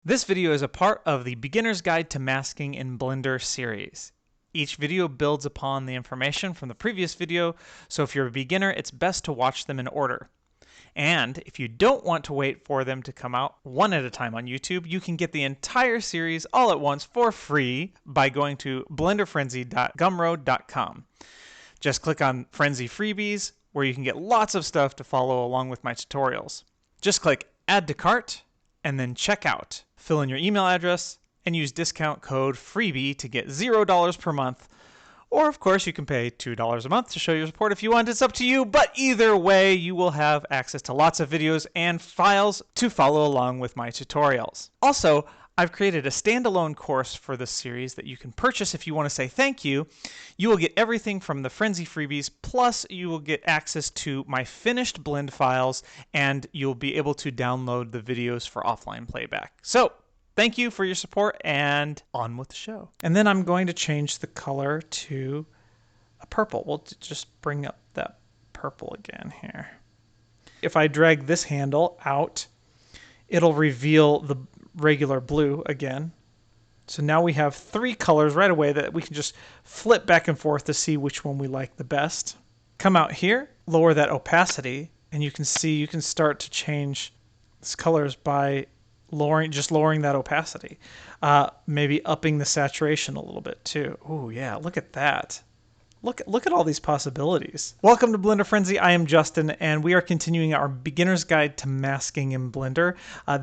This video is a part of the Beginner's Guide to Masking in Blender series. Each video builds upon the information from the previous video, so if you're a beginner, it's best to watch them in order. And if you don't want to wait for them to come out one at a time on YouTube, you can get the entire series all at once for free by going to blenderfrenzy.gumroad.com. Just click on Frenzy Freebies, where you can get lots of stuff to follow along with my tutorials. Just click Add to Cart, and then check out. Fill in your email address, and use discount code FREEBIE to get $0 per month. Or, of course, you can pay $2 a month to show your support if you want. It's up to you, but either way, you will have access to lots of videos and files to follow along with my tutorials. Also, I've created a standalone course for this series that you can purchase if you want to say thank you. You will get everything from the Frenzy Freebies, plus you will get access to my finished blend files, and you'll be able to download the videos for offline playback. So, thank you for your support, and on with the show. And then I'm going to change the color to a purple. We'll just bring up that purple again here. If I drag this handle out, it'll reveal the regular blue again. So now we have three colors right away that we can just flip back and forth to see which one we like the best. Come out here, lower that opacity, and you can see you can start to change these colors by lowering that opacity. Maybe upping the saturation a little bit too. Oh yeah, look at that. Look at all these possibilities. Welcome to Blender Frenzy. I am Justin, and we are continuing our beginner's guide to masking in Blender.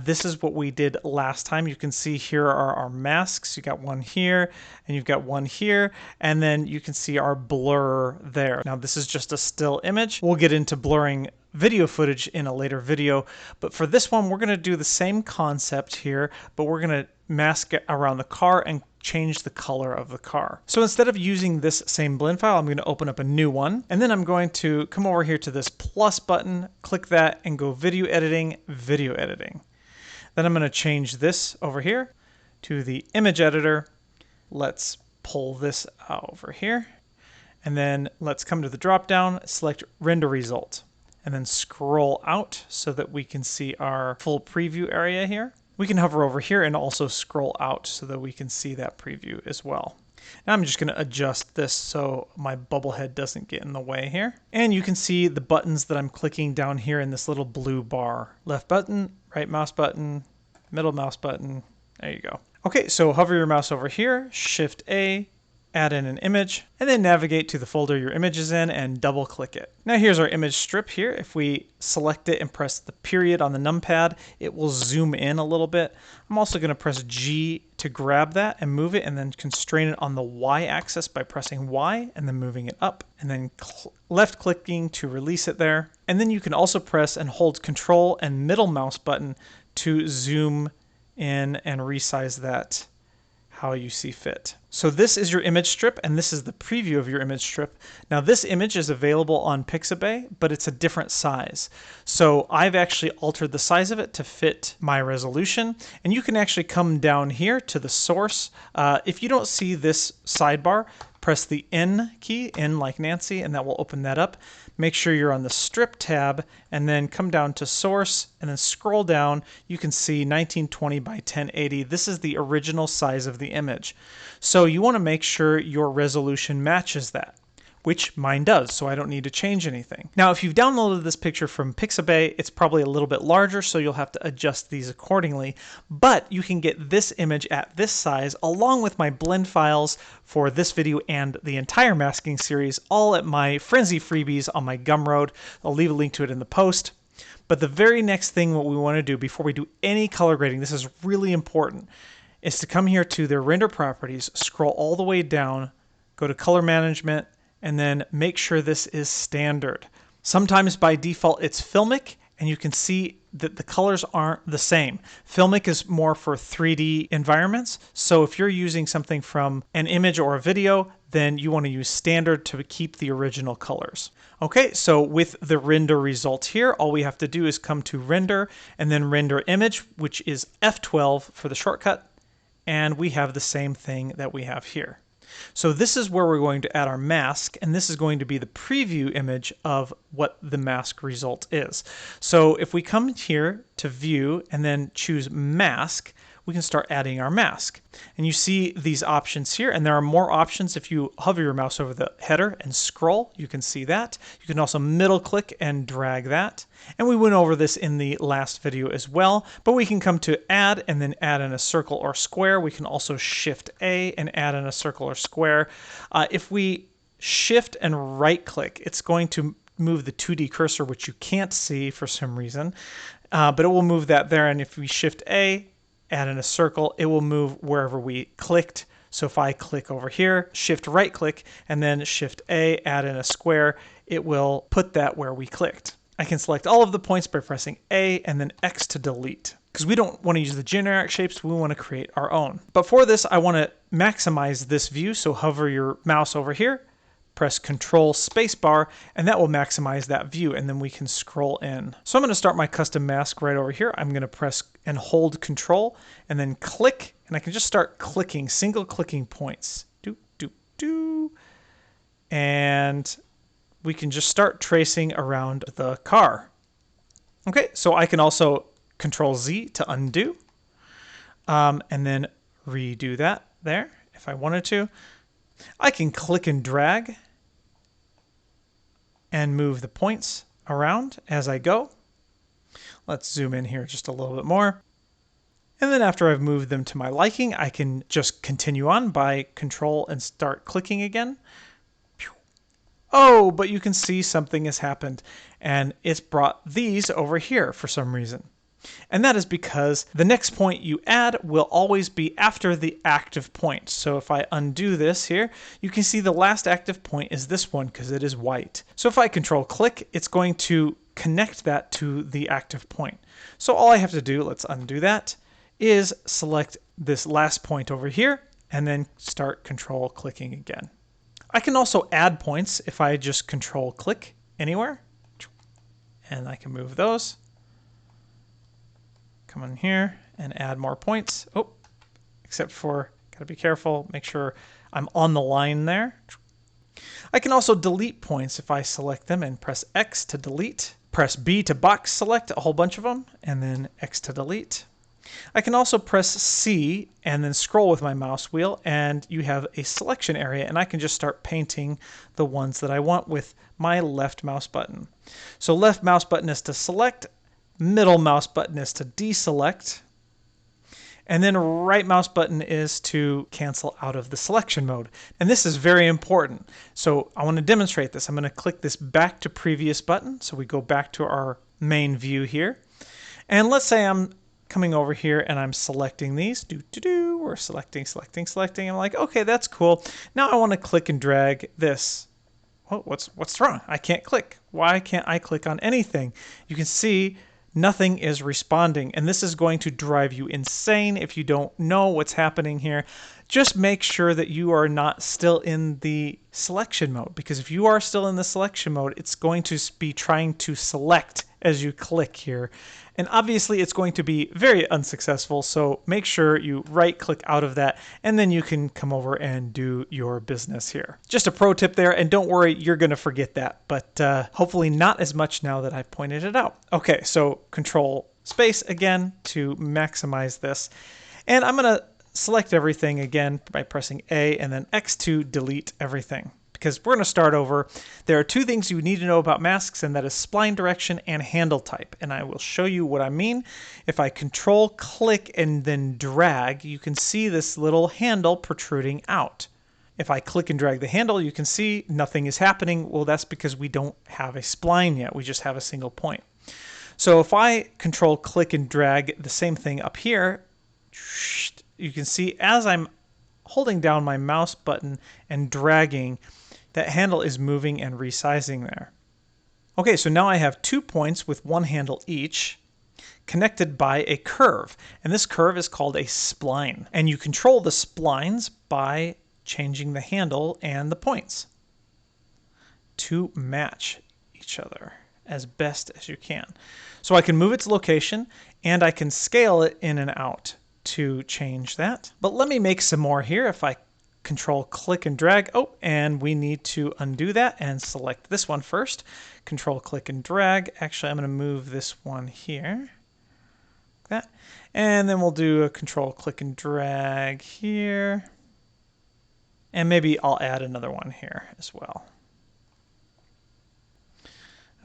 This is what we did last time. You can see here are our masks. You got one here, and you've got one here, and then you can see our blur there. Now this is just a still image. We'll get into blurring video footage in a later video, but for this one we're going to do the same concept here, but we're going to mask it around the car and change the color of the car. So instead of using this same blend file, I'm going to open up a new one, and then I'm going to come over here to this plus button, click that, and go video editing, video editing. Then I'm going to change this over here to the image editor. Let's pull this over here, and then let's come to the drop down, select render result, and then scroll out so that we can see our full preview area here. We can hover over here and also scroll out so that we can see that preview as well. Now I'm just going to adjust this so my bubble head doesn't get in the way here. And you can see the buttons that I'm clicking down here in this little blue bar. Left button, right mouse button, middle mouse button. There you go. Okay, so hover your mouse over here, Shift A, add in an image, and then navigate to the folder your image is in and double click it. Now here's our image strip here. If we select it and press the period on the numpad, it will zoom in a little bit. I'm also going to press G to grab that and move it, and then constrain it on the Y axis by pressing Y and then moving it up, and then left clicking to release it there. And then you can also press and hold Control and middle mouse button to zoom in and resize that how you see fit. So this is your image strip, and this is the preview of your image strip. Now this image is available on Pixabay, but it's a different size. So I've actually altered the size of it to fit my resolution, and you can actually come down here to the source. If you don't see this sidebar, press the N key, N like Nancy, and that will open that up. Make sure you're on the strip tab, and then come down to source, and then scroll down. You can see 1920 by 1080. This is the original size of the image. So you want to make sure your resolution matches that, which mine does, so I don't need to change anything. Now, if you've downloaded this picture from Pixabay, it's probably a little bit larger, so you'll have to adjust these accordingly. But you can get this image at this size, along with my blend files for this video and the entire masking series, all at my Frenzy Freebies on my Gumroad. I'll leave a link to it in the post. But the very next thing what we want to do before we do any color grading, this is really important, is to come here to the render properties, scroll all the way down, go to color management, and then make sure this is standard. Sometimes by default it's filmic, and you can see that the colors aren't the same. Filmic is more for 3D environments, so if you're using something from an image or a video, then you want to use standard to keep the original colors. Okay, so with the render result here, all we have to do is come to render, and then render image, which is F12 for the shortcut, and we have the same thing that we have here. So this is where we're going to add our mask, and this is going to be the preview image of what the mask result is. So if we come here to view and then choose mask, we can start adding our mask. And you see these options here, and there are more options if you hover your mouse over the header and scroll. You can see that. You can also middle click and drag that. And we went over this in the last video as well, but we can come to add and then add in a circle or square. We can also shift A and add in a circle or square. If we shift and right click, it's going to move the 2D cursor, which you can't see for some reason, but it will move that there. And if we shift A, add in a circle, it will move wherever we clicked. So if I click over here, shift right click, and then shift A, add in a square, it will put that where we clicked. I can select all of the points by pressing A and then X to delete, because we don't want to use the generic shapes, we want to create our own. But for this, I want to maximize this view, so hover your mouse over here, press Control Spacebar, and that will maximize that view, and then we can scroll in. So I'm going to start my custom mask right over here. I'm going to press and hold Control, and then click, and I can just start clicking, single clicking points. And we can just start tracing around the car. Okay, so I can also Control Z to undo, and then redo that there if I wanted to. I can click and drag and move the points around as I go. Let's zoom in here just a little bit more. And then after I've moved them to my liking, I can just continue on by Control and start clicking again. Oh, but you can see something has happened, and it's brought these over here for some reason. And that is because the next point you add will always be after the active point. So if I undo this here, you can see the last active point is this one because it is white. So if I Control click, it's going to connect that to the active point. So all I have to do, let's undo that, is select this last point over here and then start Control clicking again. I can also add points if I just Control click anywhere, and I can move those. Come in here and add more points. Oh, except for, gotta be careful, make sure I'm on the line there. I can also delete points if I select them and press X to delete. Press B to box select a whole bunch of them, and then X to delete. I can also press C and then scroll with my mouse wheel, and you have a selection area, and I can just start painting the ones that I want with my left mouse button. So left mouse button is to select, middle mouse button is to deselect, and then right mouse button is to cancel out of the selection mode. And this is very important. So I want to demonstrate this. I'm going to click this back to previous button. So we go back to our main view here. And let's say I'm coming over here and I'm selecting these. We're selecting. I'm like, okay, that's cool. Now I want to click and drag this. Oh, what's wrong? I can't click. Why can't I click on anything? You can see nothing is responding, and this is going to drive you insane if you don't know what's happening here. Just make sure that you are not still in the selection mode, because if you are still in the selection mode, it's going to be trying to select as you click here. And obviously it's going to be very unsuccessful, so make sure you right click out of that, and then you can come over and do your business here. Just a pro tip there, and don't worry, you're going to forget that, but hopefully not as much now that I've pointed it out. Okay, so Control Space again to maximize this, and I'm going to select everything again by pressing A and then X to delete everything, because we're going to start over. There are two things you need to know about masks, and that is spline direction and handle type. And I will show you what I mean. If I Control click and then drag, you can see this little handle protruding out. If I click and drag the handle, you can see nothing is happening. Well, that's because we don't have a spline yet. We just have a single point. So if I Control click and drag the same thing up here, you can see as I'm holding down my mouse button and dragging, that handle is moving and resizing there. Okay, so now I have 2 points with one handle each connected by a curve, and this curve is called a spline. And you control the splines by changing the handle and the points to match each other as best as you can. So I can move its location, and I can scale it in and out to change that. But let me make some more here. If I Control click and drag, oh, and we need to undo that and select this one first. Control click and drag. Actually, I'm going to move this one here. that. And then we'll do a control click and drag here. And maybe I'll add another one here as well.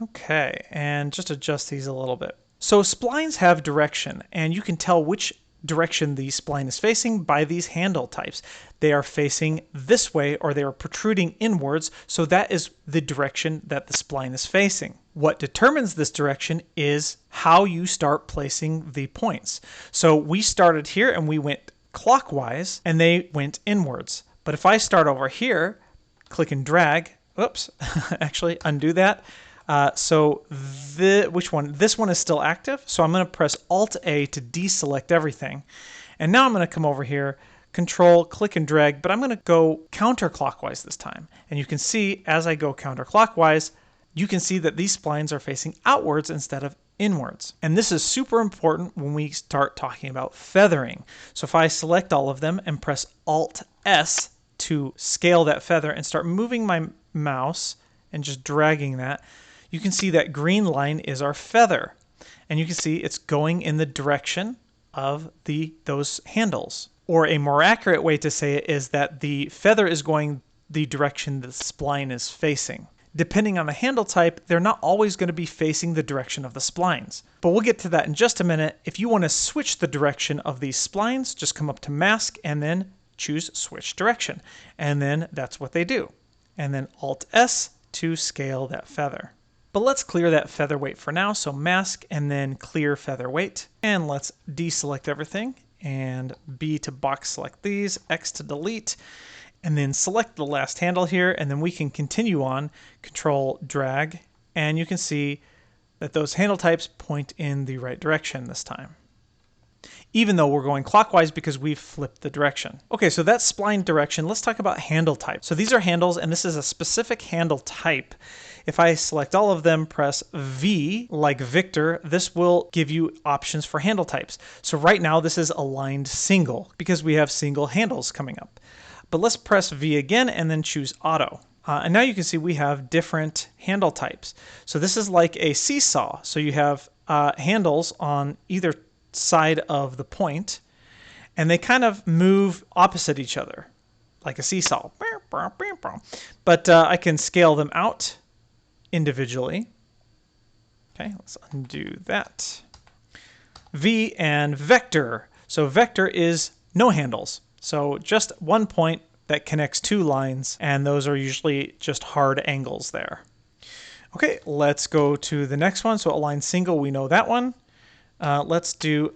Okay, and just adjust these a little bit. So splines have direction, and you can tell which direction the spline is facing by these handle types. They are facing this way, or they are protruding inwards, so that is the direction that the spline is facing. What determines this direction is how you start placing the points. So we started here and we went clockwise, and they went inwards. But if I start over here, click and drag, oops, actually undo that. Which one? This one is still active, so I'm going to press Alt-A to deselect everything. And now I'm going to come over here, Control, click and drag, but I'm going to go counterclockwise this time. And you can see as I go counterclockwise, you can see that these splines are facing outwards instead of inwards. And this is super important when we start talking about feathering. So if I select all of them and press Alt-S to scale that feather and start moving my mouse and just dragging that, you can see that green line is our feather. And you can see it's going in the direction of those handles. Or a more accurate way to say it is that the feather is going the direction the spline is facing. Depending on the handle type, they're not always going to be facing the direction of the splines. But we'll get to that in just a minute. If you want to switch the direction of these splines, just come up to Mask and then choose Switch Direction. And then that's what they do. And then Alt-S to scale that feather. But let's clear that feather weight for now. So Mask and then clear feather weight. And let's deselect everything. And B to box select these, X to delete. And then select the last handle here. And then we can continue on, Control drag. And you can see that those handle types point in the right direction this time, even though we're going clockwise because we've flipped the direction. Okay, so that's spline direction. Let's talk about handle type. So these are handles, and this is a specific handle type. If I select all of them, press V, like Victor, this will give you options for handle types. So right now, this is aligned single because we have single handles coming up. But let's press V again and then choose auto. And now you can see we have different handle types. So this is like a seesaw. So you have handles on either side of the point, and they kind of move opposite each other, like a seesaw. But I can scale them out individually. Okay, let's undo that. V and vector. So vector is no handles. So just one point that connects two lines, and those are usually just hard angles there. Okay, let's go to the next one. So align single, we know that one. Let's do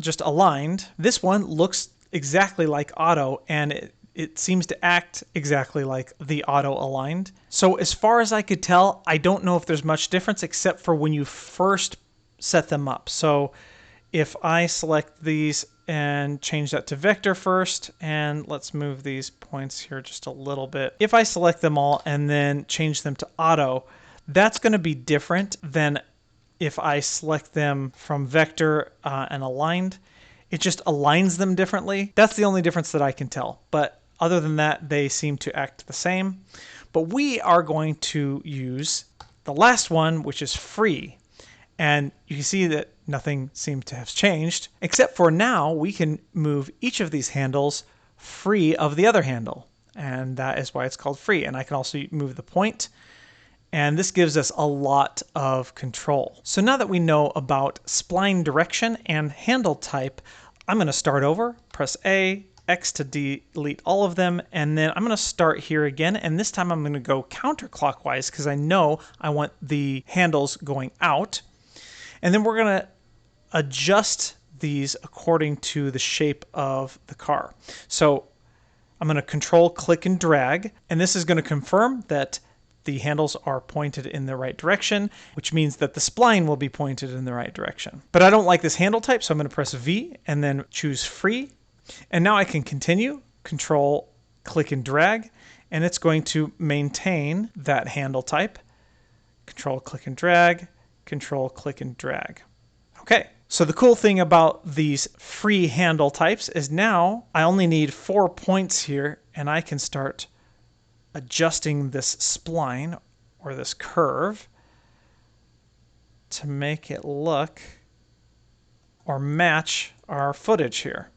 just aligned. This one looks exactly like auto, and it seems to act exactly like the auto aligned. So as far as I could tell, I don't know if there's much difference except for when you first set them up. So if I select these and change that to vector first, and let's move these points here just a little bit. If I select them all and then change them to auto, that's going to be different than if I select them from vector and aligned. It just aligns them differently. That's the only difference that I can tell. But other than that, they seem to act the same. But we are going to use the last one, which is free. And you can see that nothing seemed to have changed, except for now we can move each of these handles free of the other handle. And that is why it's called free. And I can also move the point. And this gives us a lot of control. So now that we know about spline direction and handle type, I'm going to start over, press A, X to delete all of them, and then I'm going to start here again, and this time I'm going to go counterclockwise because I know I want the handles going out. And then we're going to adjust these according to the shape of the car. So I'm going to control, click, and drag, and this is going to confirm that the handles are pointed in the right direction, which means that the spline will be pointed in the right direction. But I don't like this handle type, so I'm going to press V and then choose free. And now I can continue, control, click, and drag, and it's going to maintain that handle type. Control, click, and drag, control, click, and drag. Okay, so the cool thing about these free handle types is now I only need 4 points here, and I can start adjusting this spline or this curve to make it look or match our footage here.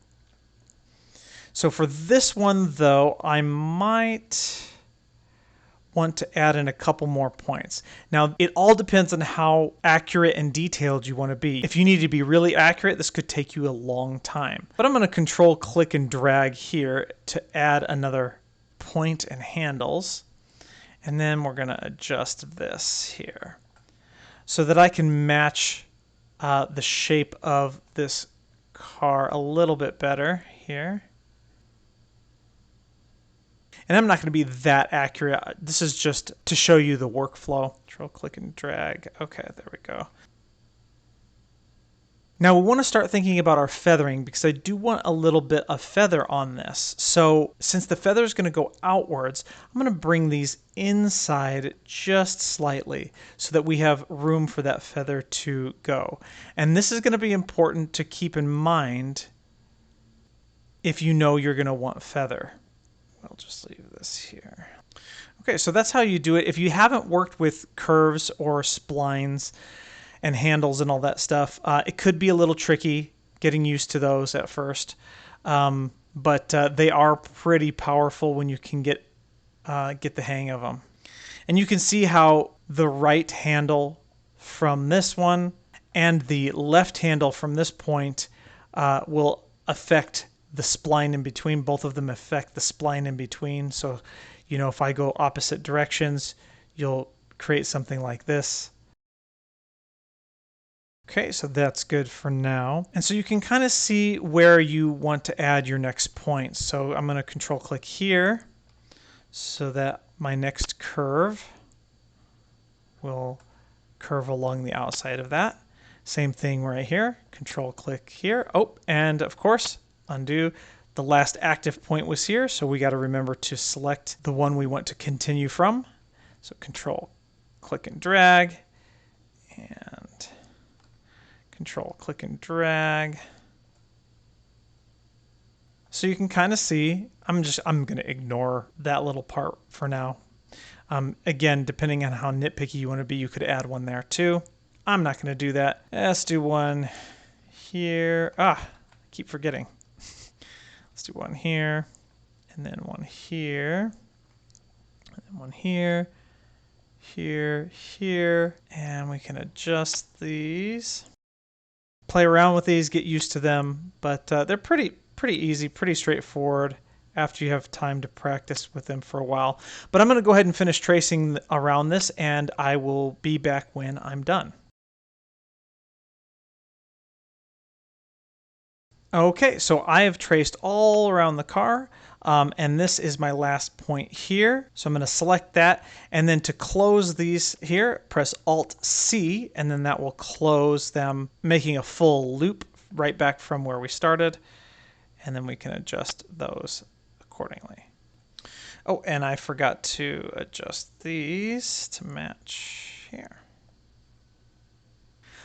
So for this one, though, I might want to add in a couple more points. Now, it all depends on how accurate and detailed you want to be. If you need to be really accurate, this could take you a long time. But I'm going to control, click, and drag here to add another point and handles. And then we're going to adjust this here so that I can match the shape of this car a little bit better here. And I'm not going to be that accurate. This is just to show you the workflow. Control, click, and drag. Okay, there we go. Now we want to start thinking about our feathering because I do want a little bit of feather on this. So since the feather is going to go outwards, I'm going to bring these inside just slightly so that we have room for that feather to go. And this is going to be important to keep in mind if you know you're going to want feather. I'll just leave this here. Okay, so that's how you do it. If you haven't worked with curves or splines and handles and all that stuff, it could be a little tricky getting used to those at first. But they are pretty powerful when you can get the hang of them. And you can see how the right handle from this one and the left handle from this point will affect the spline in between. Both of them affect the spline in between. So, you know, if I go opposite directions, you'll create something like this. Okay, so that's good for now. And so you can kind of see where you want to add your next point. So I'm going to control click here so that my next curve will curve along the outside of that. Same thing right here. Control click here. Oh, and of course, undo. The last active point was here, so we got to remember to select the one we want to continue from. So control, click, and drag, and control, click, and drag. So you can kind of see, I'm going to ignore that little part for now. Again, depending on how nitpicky you want to be, you could add one there too. I'm not going to do that. Let's do one here. I keep forgetting. Let's do one here, and then one here, and then one here, here, here, and we can adjust these. Play around with these, get used to them, but they're pretty easy, pretty straightforward after you have time to practice with them for a while. But I'm going to go ahead and finish tracing around this, and I will be back when I'm done. Okay, so I have traced all around the car, and this is my last point here. So I'm going to select that, and then to close these here, press Alt-C, and then that will close them, making a full loop right back from where we started, and then we can adjust those accordingly. Oh, and I forgot to adjust these to match here.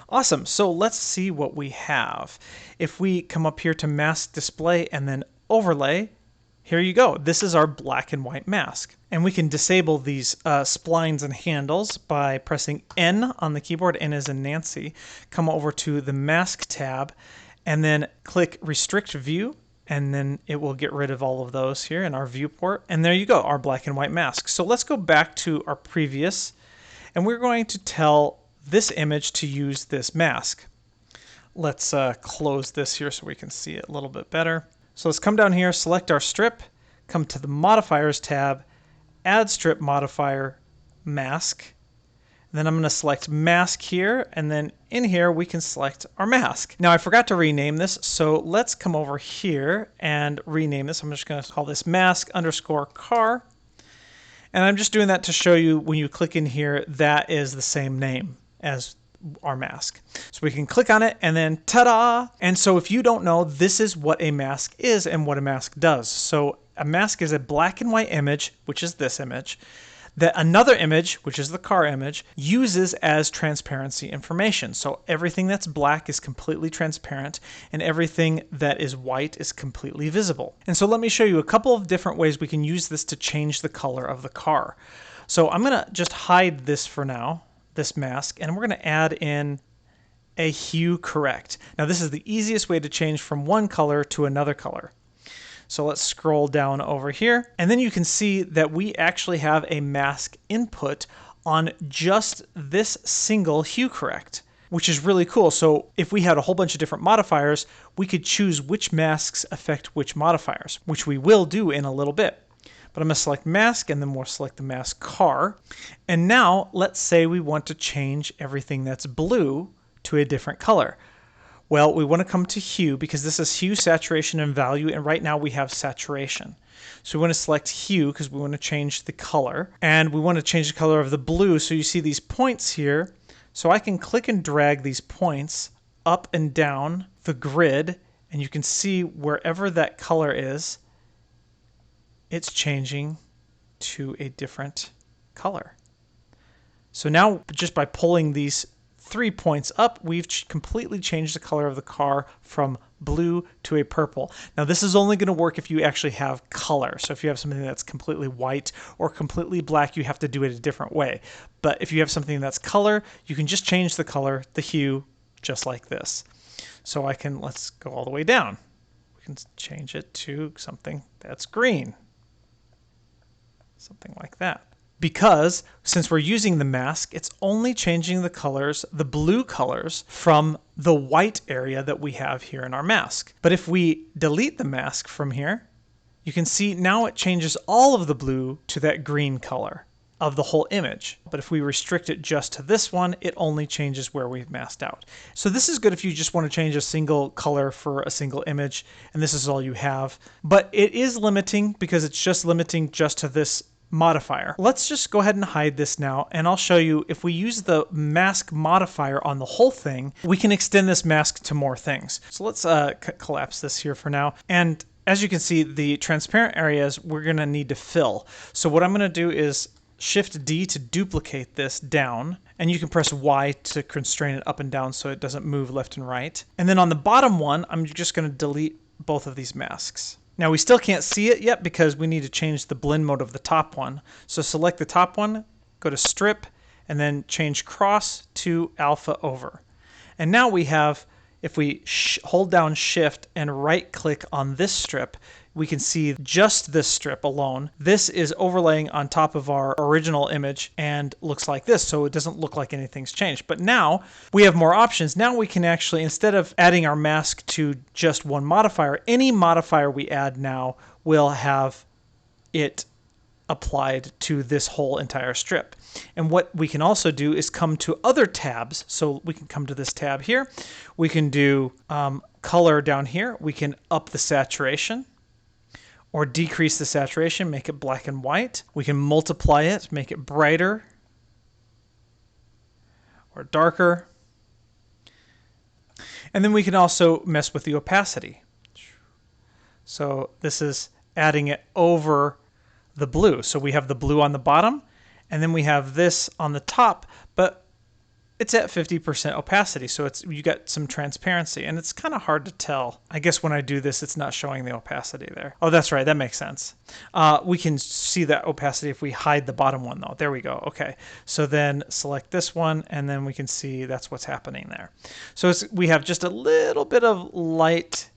Awesome, so let's see what we have. If we come up here to mask display and then overlay, here you go. This is our black and white mask. And we can disable these splines and handles by pressing N on the keyboard, N as in Nancy. Come over to the mask tab and then click restrict view, and then it will get rid of all of those here in our viewport. And there you go, our black and white mask. So let's go back to our previous, and we're going to tell this image to use this mask. Let's close this here so we can see it a little bit better. So let's come down here, select our strip, come to the modifiers tab, add strip modifier mask. And then I'm going to select mask here, and then in here we can select our mask. Now I forgot to rename this, so let's come over here and rename this. I'm just going to call this mask underscore car. And I'm just doing that to show you when you click in here, that is the same name as our mask. So we can click on it and then ta-da! And so if you don't know, this is what a mask is and what a mask does. So a mask is a black and white image, which is this image, that another image, which is the car image, uses as transparency information. So everything that's black is completely transparent and everything that is white is completely visible. And so let me show you a couple of different ways we can use this to change the color of the car. So I'm going to just hide this for now, this mask, and we're going to add in a hue correct. Now this is the easiest way to change from one color to another color. So let's scroll down over here, and then you can see that we actually have a mask input on just this single hue correct, which is really cool. So if we had a whole bunch of different modifiers, we could choose which masks affect which modifiers, which we will do in a little bit. But I'm going to select mask, and then we'll select the mask car. And now let's say we want to change everything that's blue to a different color. Well, we want to come to hue because this is hue, saturation, and value, and right now we have saturation. So we want to select hue because we want to change the color, and we want to change the color of the blue. So you see these points here. So I can click and drag these points up and down the grid, and you can see wherever that color is, it's changing to a different color. So now just by pulling these 3 points up, we've completely changed the color of the car from blue to a purple. Now this is only going to work if you actually have color. So if you have something that's completely white or completely black, you have to do it a different way. But if you have something that's color, you can just change the color, the hue, just like this. So let's go all the way down. We can change it to something that's green. Something like that. Because since we're using the mask, it's only changing the colors, the blue colors, from the white area that we have here in our mask. But if we delete the mask from here, you can see now it changes all of the blue to that green color of the whole image. But if we restrict it just to this one, it only changes where we've masked out. So this is good if you just want to change a single color for a single image, and this is all you have. But it is limiting because it's just limiting just to this modifier. Let's just go ahead and hide this now, and I'll show you if we use the mask modifier on the whole thing, we can extend this mask to more things. So let's collapse this here for now. And as you can see, the transparent areas we're going to need to fill. So what I'm going to do is Shift D to duplicate this down, and you can press Y to constrain it up and down so it doesn't move left and right. And then on the bottom one, I'm just going to delete both of these masks. Now we still can't see it yet because we need to change the blend mode of the top one. So select the top one, go to strip, and then change cross to alpha over. And now we have, if we hold down shift and right click on this strip, we can see just this strip alone. This is overlaying on top of our original image and looks like this, so it doesn't look like anything's changed. But now we have more options. Now we can actually, instead of adding our mask to just one modifier, any modifier we add now will have it applied to this whole entire strip. And what we can also do is come to other tabs. So we can come to this tab here. We can do color down here. We can up the saturation, or decrease the saturation, make it black and white. We can multiply it, make it brighter or darker. And then we can also mess with the opacity. So this is adding it over the blue. So we have the blue on the bottom, and then we have this on the top, but it's at 50% opacity, so you got some transparency, and it's kind of hard to tell. I guess when I do this, it's not showing the opacity there. Oh, that's right, that makes sense. We can see that opacity if we hide the bottom one, though. There we go. Okay, so then select this one, and then we can see that's what's happening there. So we have just a little bit of light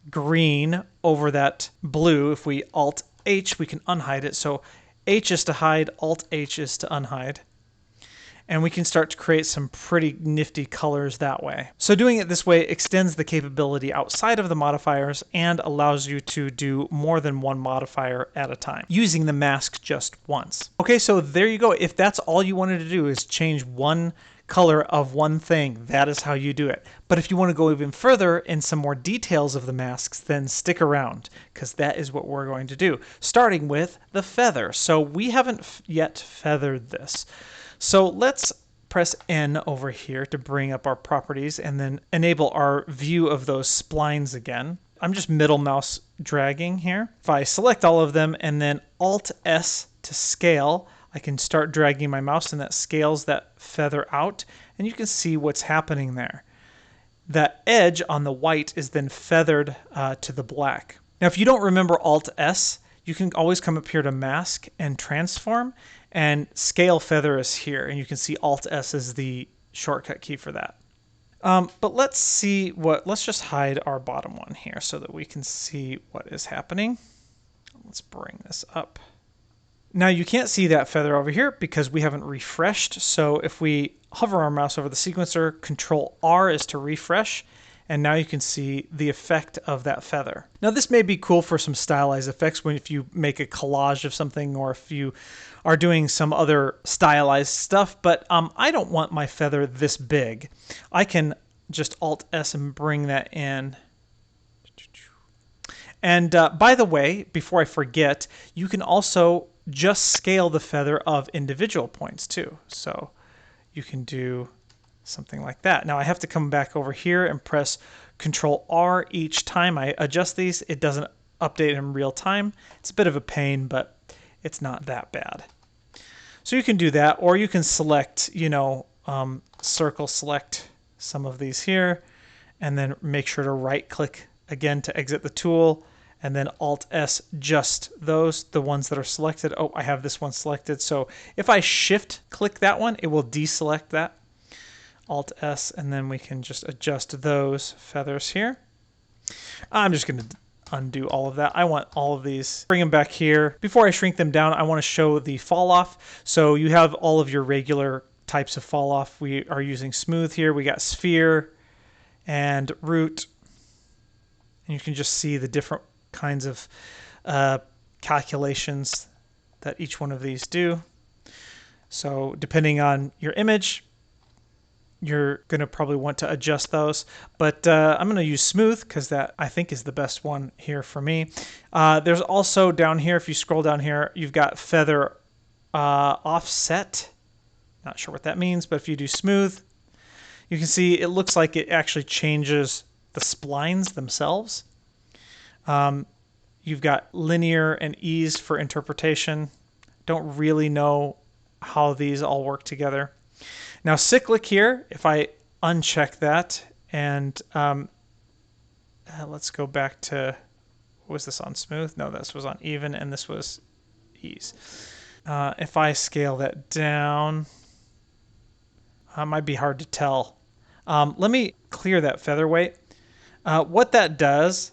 green over that blue. If we Alt-H, we can unhide it. So H is to hide, Alt-H is to unhide. And we can start to create some pretty nifty colors that way. So doing it this way extends the capability outside of the modifiers and allows you to do more than one modifier at a time, using the mask just once. Okay, so there you go. If that's all you wanted to do is change one color of one thing, that is how you do it. But if you want to go even further in some more details of the masks, then stick around, because that is what we're going to do, starting with the feather. So we haven't yet feathered this. So let's press N over here to bring up our properties and then enable our view of those splines again. I'm just middle mouse dragging here. If I select all of them and then Alt-S to scale, I can start dragging my mouse and that scales that feather out, and you can see what's happening there. That edge on the white is then feathered to the black. Now if you don't remember Alt-S, you can always come up here to Mask and Transform, and Scale Feather is here, and you can see Alt-S is the shortcut key for that. But let's see let's just hide our bottom one here so that we can see what is happening. Let's bring this up. Now you can't see that feather over here because we haven't refreshed. So if we hover our mouse over the sequencer, Control R is to refresh. And now you can see the effect of that feather. Now this may be cool for some stylized effects if you make a collage of something or if you are doing some other stylized stuff, but I don't want my feather this big. I can just Alt-S and bring that in. And by the way, before I forget, you can also just scale the feather of individual points too. So you can do something like that. Now I have to come back over here and press Control R each time I adjust these. It doesn't update in real time. It's a bit of a pain, but it's not that bad. So you can do that, or you can select, circle select some of these here, and then make sure to right click again to exit the tool, and then Alt-S just those, the ones that are selected. Oh, I have this one selected. So if I shift click that one, it will deselect that. Alt-S, and then we can just adjust those feathers here. I'm just going to undo all of that. I want all of these. Bring them back here. Before I shrink them down, I want to show the fall off. So you have all of your regular types of fall off. We are using smooth here. We got sphere and root. And you can just see the different kinds of calculations that each one of these do. So depending on your image, you're going to probably want to adjust those, but I'm going to use smooth because that I think is the best one here for me. There's also down here, if you scroll down here, you've got feather offset. Not sure what that means, but if you do smooth, you can see it looks like it actually changes the splines themselves. You've got linear and ease for interpretation. Don't really know how these all work together. Now cyclic here, if I uncheck that, and let's go back to, was this on smooth? No, this was on even, and this was ease. If I scale that down, it might be hard to tell. Let me clear that feather weight. What that does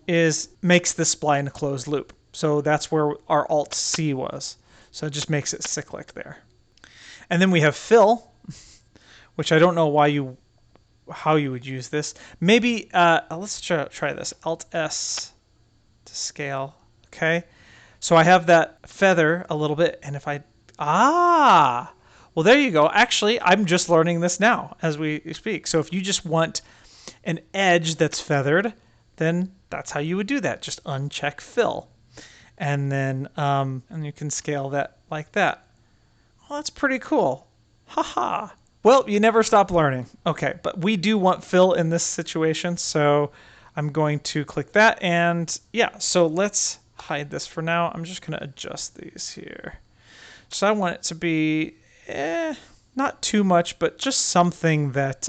is makes the spline a closed loop. So that's where our Alt-C was. So it just makes it cyclic there. And then we have fill, which I don't know how you would use this. Maybe, let's try this. Alt-S to scale, okay? So I have that feather a little bit, and if I, well, there you go. Actually, I'm just learning this now as we speak. So if you just want an edge that's feathered, then that's how you would do that. Just uncheck fill. And then and you can scale that like that. Well, that's pretty cool. Haha. Well, you never stop learning. Okay, but we do want fill in this situation, so I'm going to click that, and yeah, so let's hide this for now. I'm just going to adjust these here. So I want it to be, not too much, but just something that,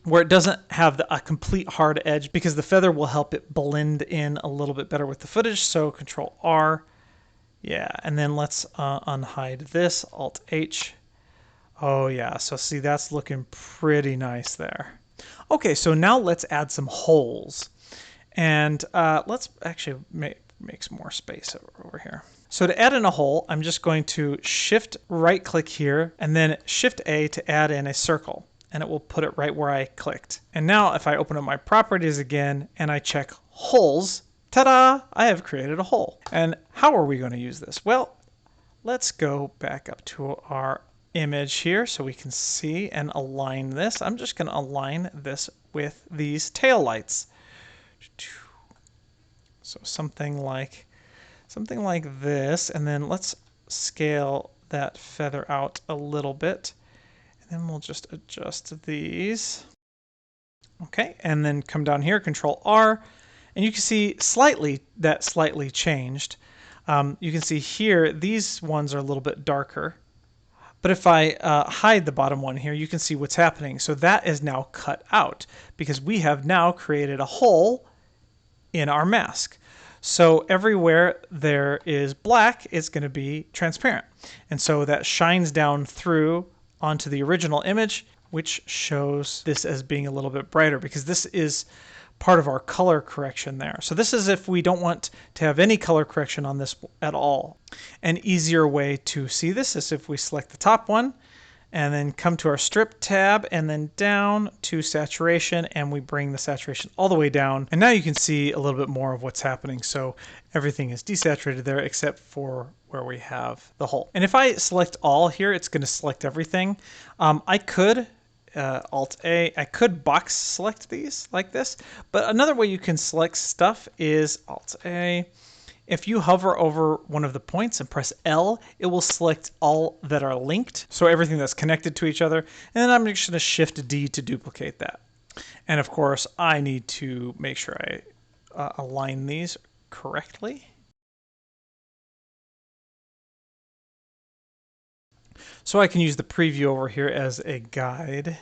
where it doesn't have a complete hard edge, because the feather will help it blend in a little bit better with the footage, so Control R. Yeah, and then let's unhide this, Alt-H. Oh yeah, so see, that's looking pretty nice there. Okay, so now let's add some holes. And let's actually make some more space over here. So to add in a hole, I'm just going to Shift right click here and then Shift A to add in a circle. And it will put it right where I clicked. And now if I open up my properties again and I check holes, ta-da, I have created a hole. And how are we going to use this? Well, let's go back up to our image here so we can see and align this. I'm just going to align this with these tail lights. So something like this, and then let's scale that feather out a little bit, and then we'll just adjust these. Okay, and then come down here, Control R, and you can see that slightly changed. You can see here these ones are a little bit darker. But if I hide the bottom one here, you can see what's happening. So that is now cut out because we have now created a hole in our mask. So everywhere there is black, it's going to be transparent. And so that shines down through onto the original image. which shows this as being a little bit brighter because this is part of our color correction there. So this is if we don't want to have any color correction on this at all. An easier way to see this is if we select the top one and then come to our strip tab and then down to saturation, and we bring the saturation all the way down. And now you can see a little bit more of what's happening. So everything is desaturated there except for where we have the hole. And if I select all here, it's going to select everything. I could Alt-A, I could box select these like this, but another way you can select stuff is Alt-A. If you hover over one of the points and press L, it will select all that are linked, so everything that's connected to each other, and then I'm just going to Shift D to duplicate that. And of course, I need to make sure I align these correctly. So I can use the preview over here as a guide.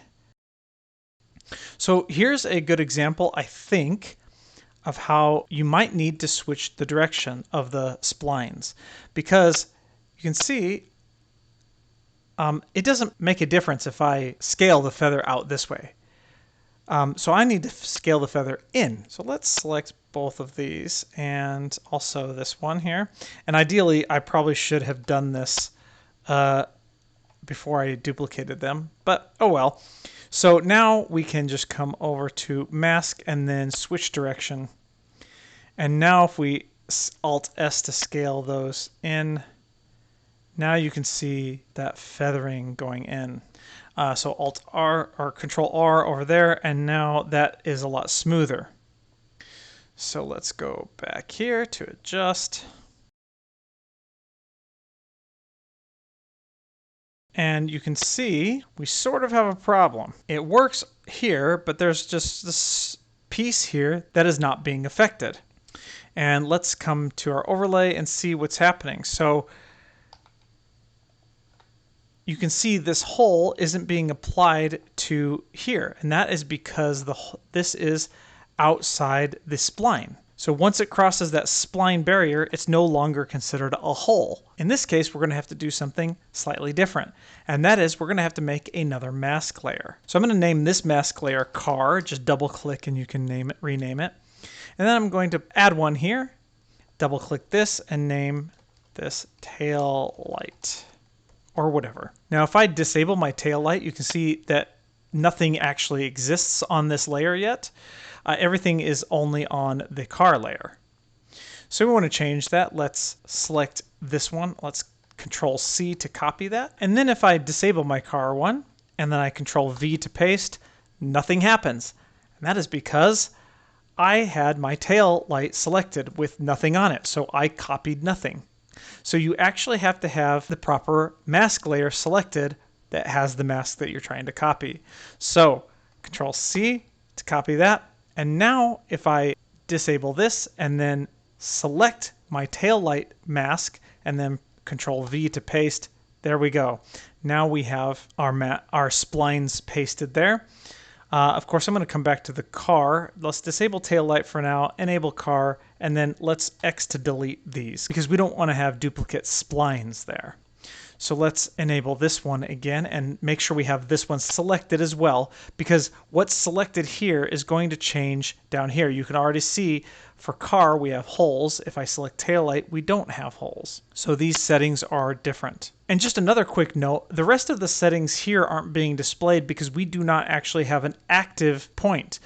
So here's a good example, I think, of how you might need to switch the direction of the splines, because you can see it doesn't make a difference if I scale the feather out this way. So I need to scale the feather in. So let's select both of these and also this one here. And ideally, I probably should have done this before I duplicated them, but oh well. So now we can just come over to mask and then switch direction. And now if we Alt S to scale those in, now you can see that feathering going in. So Alt R or Control R over there, and now that is a lot smoother. So let's go back here to adjust. And you can see we sort of have a problem. It works here, but there's just this piece here that is not being affected. And let's come to our overlay and see what's happening. So you can see this hole isn't being applied to here, and that is because this is outside the spline. So once it crosses that spline barrier, it's no longer considered a hole. In this case, we're going to have to do something slightly different, and that is we're going to have to make another mask layer. So I'm going to name this mask layer car. Just double click and you can name it, rename it. And then I'm going to add one here, double click this and name this tail light or whatever. Now if I disable my tail light, you can see that nothing actually exists on this layer yet. Everything is only on the car layer. So we want to change that. Let's select this one. Let's Control C to copy that. And then if I disable my car one and then I Control V to paste, nothing happens. And that is because I had my tail light selected with nothing on it. So I copied nothing. So you actually have to have the proper mask layer selected that has the mask that you're trying to copy. So Control C to copy that. And now if I disable this and then select my tail light mask and then Control V to paste, there we go. Now we have our splines pasted there. Of course, I'm going to come back to the car. Let's disable tail light for now, enable car, and then let's X to delete these because we don't want to have duplicate splines there. So let's enable this one again and make sure we have this one selected as well, because what's selected here is going to change down here. You can already see for car we have holes. If I select taillight, we don't have holes. So these settings are different. And just another quick note, the rest of the settings here aren't being displayed because we do not actually have an active point.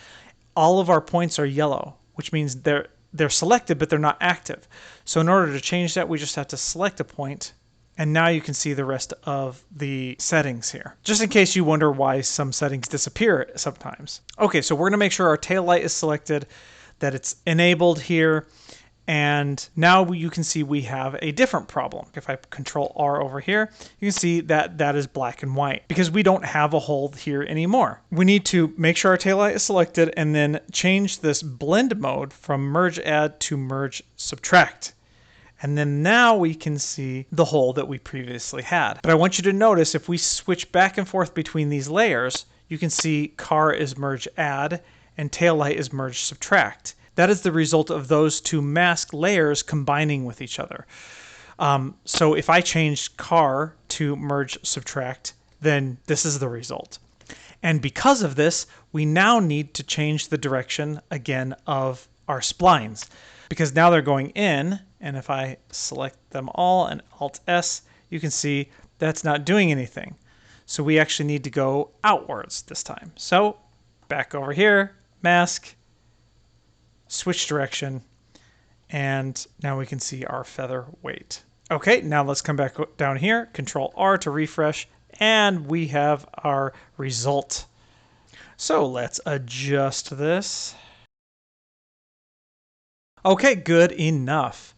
All of our points are yellow, which means they're selected but they're not active. So in order to change that, we just have to select a point. And now you can see the rest of the settings here. Just in case you wonder why some settings disappear sometimes. Okay, so we're going to make sure our tail light is selected, that it's enabled here, and now you can see we have a different problem. If I Control R over here, you can see that that is black and white because we don't have a hole here anymore. We need to make sure our tail light is selected and then change this blend mode from merge add to merge subtract. And then now we can see the hole that we previously had. But I want you to notice if we switch back and forth between these layers, you can see car is merge add and tail light is merge subtract. That is the result of those two mask layers combining with each other. So if I change car to merge subtract, then this is the result. And because of this, we now need to change the direction again of our splines, because now they're going in, and if I select them all and Alt-S, you can see that's not doing anything. So we actually need to go outwards this time. So back over here, mask, switch direction, and now we can see our feather weight. Okay, now let's come back down here, Control R to refresh, and we have our result. So let's adjust this. Okay, good enough.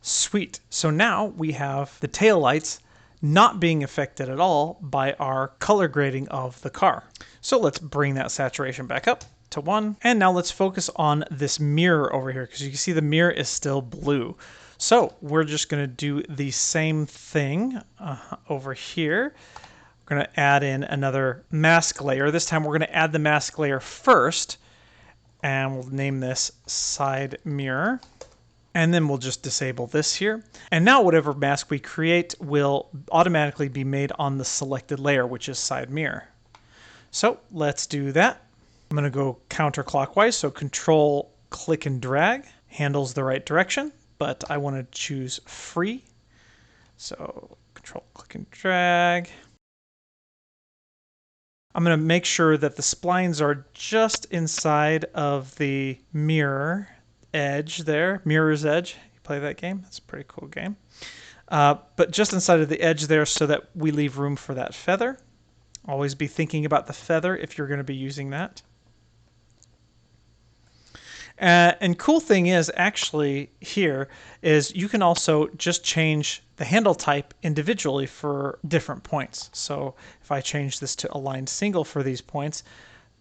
Sweet. So now we have the taillights not being affected at all by our color grading of the car. So let's bring that saturation back up to 1. And now let's focus on this mirror over here, because you can see the mirror is still blue. So we're just going to do the same thing over here. We're going to add in another mask layer. This time we're going to add the mask layer first, and we'll name this side mirror. And then we'll just disable this here. And now whatever mask we create will automatically be made on the selected layer, which is side mirror. So let's do that. I'm going to go counterclockwise, so Control, click and drag handles the right direction, but I want to choose free. So Control, click and drag. I'm going to make sure that the splines are just inside of the mirror edge there, mirror's edge. You play that game? That's a pretty cool game. But just inside of the edge there so that we leave room for that feather. Always be thinking about the feather if you're going to be using that. And cool thing is actually here is you can also just change the handle type individually for different points. So if I change this to align single for these points,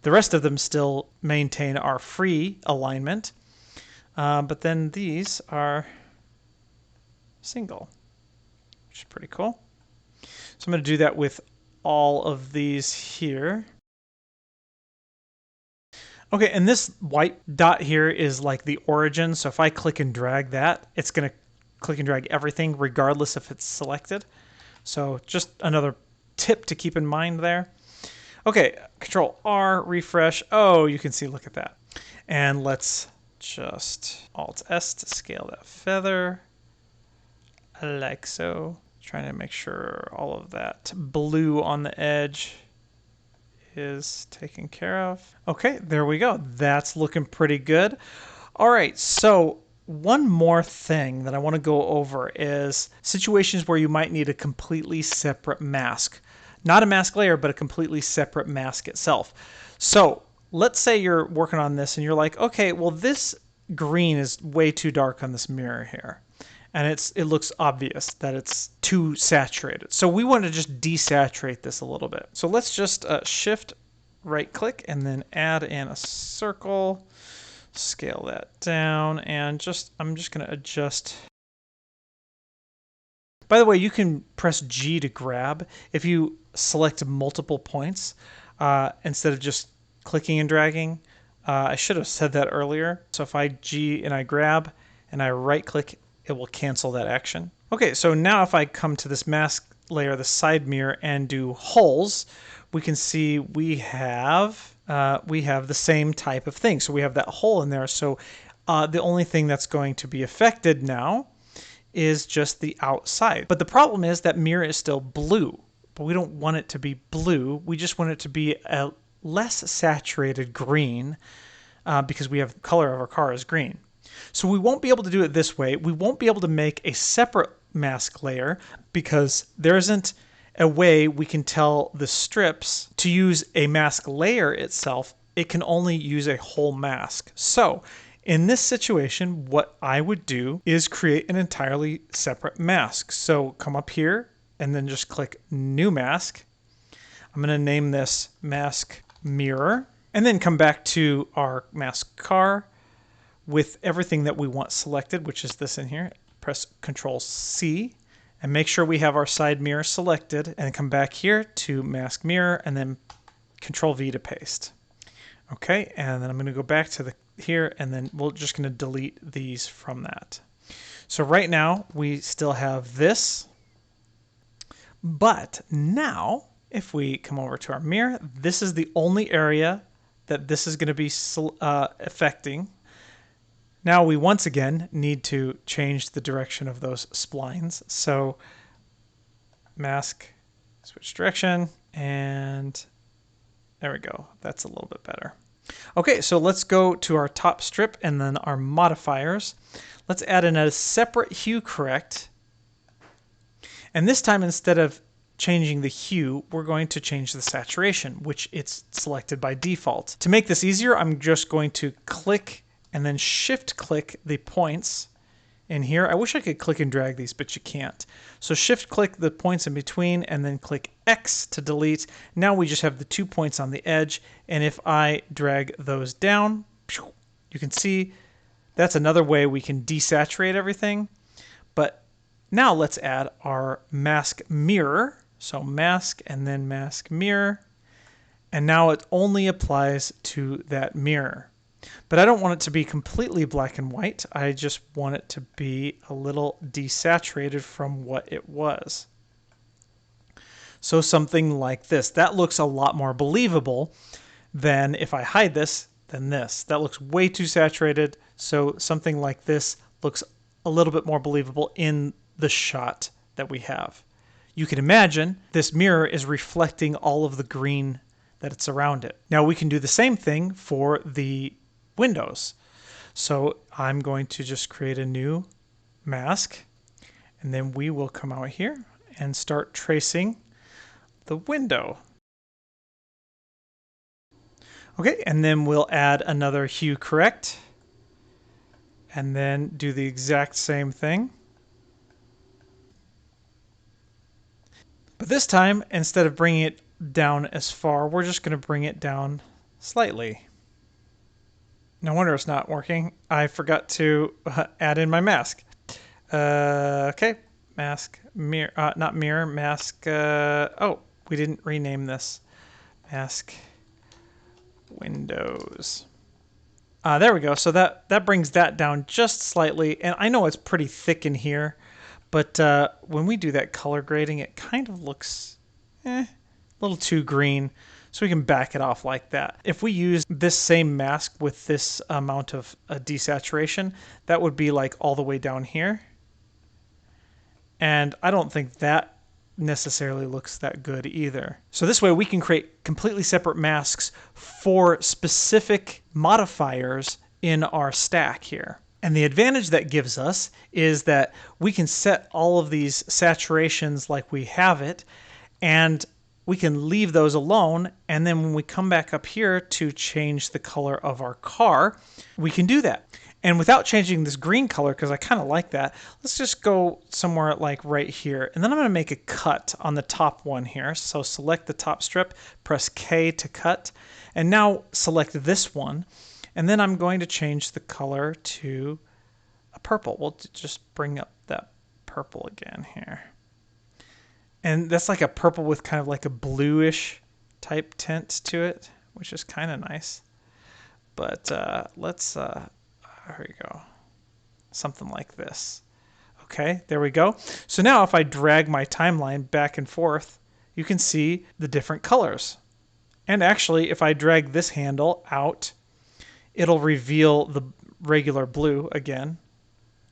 the rest of them still maintain our free alignment. But then these are single, which is pretty cool. So I'm going to do that with all of these here. Okay, and this white dot here is like the origin. So if I click and drag that, it's going to click and drag everything regardless if it's selected. So just another tip to keep in mind there. Okay, Control R, refresh. Oh, you can see, look at that. And let's just Alt-S to scale that feather, like so. Trying to make sure all of that blue on the edge is taken care of. Okay, there we go. That's looking pretty good. All right, so one more thing that I want to go over is situations where you might need a completely separate mask. Not a mask layer, but a completely separate mask itself. So let's say you're working on this and you're like, okay, well, this green is way too dark on this mirror here. And it looks obvious that it's too saturated. So we want to just desaturate this a little bit. So let's just shift right click and then add in a circle, scale that down, and I'm just going to adjust. By the way, you can press G to grab if you select multiple points instead of just clicking and dragging. I should have said that earlier. So if I G and I grab and I right click, it will cancel that action. Okay, so now if I come to this mask layer, the side mirror, and do holes, we can see we have the same type of thing. So we have that hole in there. So the only thing that's going to be affected now is just the outside. But the problem is that mirror is still blue, but we don't want it to be blue. We just want it to be a less saturated green because we have the color of our car is green. So we won't be able to do it this way. We won't be able to make a separate mask layer because there isn't a way we can tell the strips to use a mask layer itself. It can only use a whole mask. So in this situation, what I would do is create an entirely separate mask. So come up here and then just click New Mask. I'm going to name this Mask Mirror, and then come back to our mask car with everything that we want selected, which is this in here. Press Control C and make sure we have our side mirror selected, and come back here to Mask Mirror and then Control V to paste. Okay, and then I'm going to go back to here, and then we're just going to delete these from that. So right now we still have this, but now If we come over to our mirror, this is the only area that this is going to be affecting. Now we once again need to change the direction of those splines. So mask, switch direction, and there we go. That's a little bit better. Okay, so let's go to our top strip and then our modifiers. Let's add in a separate hue correct. And this time, instead of changing the hue, we're going to change the saturation, which it's selected by default. To make this easier, I'm just going to click and then shift click the points in here. I wish I could click and drag these, but you can't. So shift click the points in between and then click X to delete. Now we just have the 2 points on the edge. And if I drag those down, you can see that's another way we can desaturate everything. But now let's add our mask mirror. So mask and then mask mirror. And now it only applies to that mirror. But I don't want it to be completely black and white. I just want it to be a little desaturated from what it was. So something like this. That looks a lot more believable than if I hide this than this. That looks way too saturated. So something like this looks a little bit more believable in the shot that we have. You can imagine this mirror is reflecting all of the green that's around it. Now we can do the same thing for the windows. So I'm going to just create a new mask, and then we will come out here and start tracing the window. Okay, and then we'll add another hue correct, and then do the exact same thing. But this time, instead of bringing it down as far, we're just going to bring it down slightly. No wonder it's not working. I forgot to add in my mask. Okay, mask, mirror, not mirror, mask. Oh, we didn't rename this. Mask windows. There we go. So that brings that down just slightly. And I know it's pretty thick in here, but when we do that color grading, it kind of looks a little too green. So we can back it off like that. If we use this same mask with this amount of desaturation, that would be like all the way down here. And I don't think that necessarily looks that good either. So this way we can create completely separate masks for specific modifiers in our stack here. And the advantage that gives us is that we can set all of these saturations like we have it, and we can leave those alone, and then when we come back up here to change the color of our car, we can do that. And without changing this green color, because I kind of like that, let's just go somewhere like right here. And then I'm going to make a cut on the top one here. So select the top strip, press K to cut, and now select this one. And then I'm going to change the color to a purple. We'll just bring up that purple again here. And that's like a purple with kind of like a bluish type tint to it, which is kind of nice. But let's, there we go. Something like this. Okay, there we go. So now if I drag my timeline back and forth, you can see the different colors. And actually, if I drag this handle out, it'll reveal the regular blue again.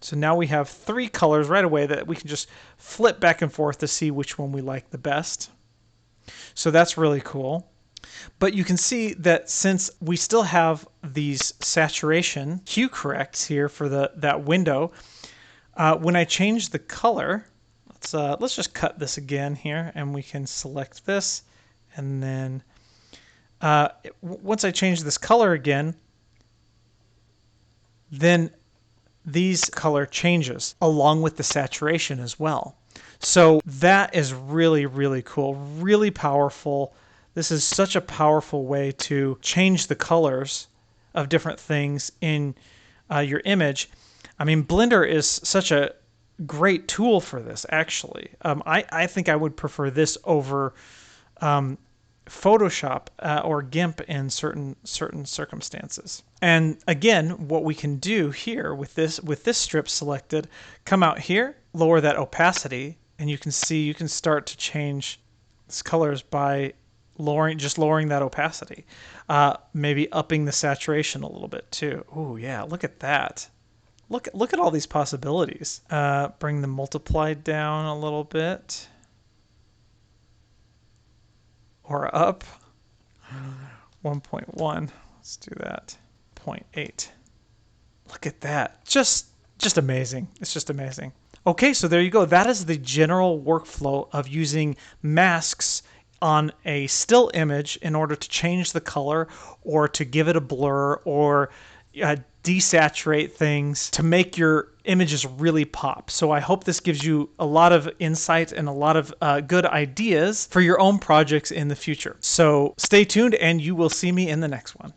So now we have 3 colors right away that we can just flip back and forth to see which one we like the best. So that's really cool. But you can see that since we still have these saturation hue corrects here for that window, when I change the color, let's just cut this again here, and we can select this, and then once I change this color again, then these color changes along with the saturation as well. So that is really, really cool, really powerful. This is such a powerful way to change the colors of different things in your image. I mean, Blender is such a great tool for this, actually. I think I would prefer this over Photoshop or GIMP in certain circumstances. And again, what we can do here with this strip selected, come out here, lower that opacity, and you can see you can start to change these colors by just lowering that opacity. Maybe upping the saturation a little bit too. Oh yeah, look at that. Look at all these possibilities. Bring the multiply down a little bit. Or up. 1.1. Let's do that. 0.8. Look at that. Just amazing. It's just amazing. Okay, so there you go. That is the general workflow of using masks on a still image in order to change the color or to give it a blur or desaturate things to make your images really pop. So I hope this gives you a lot of insight and a lot of good ideas for your own projects in the future. So stay tuned and you will see me in the next one.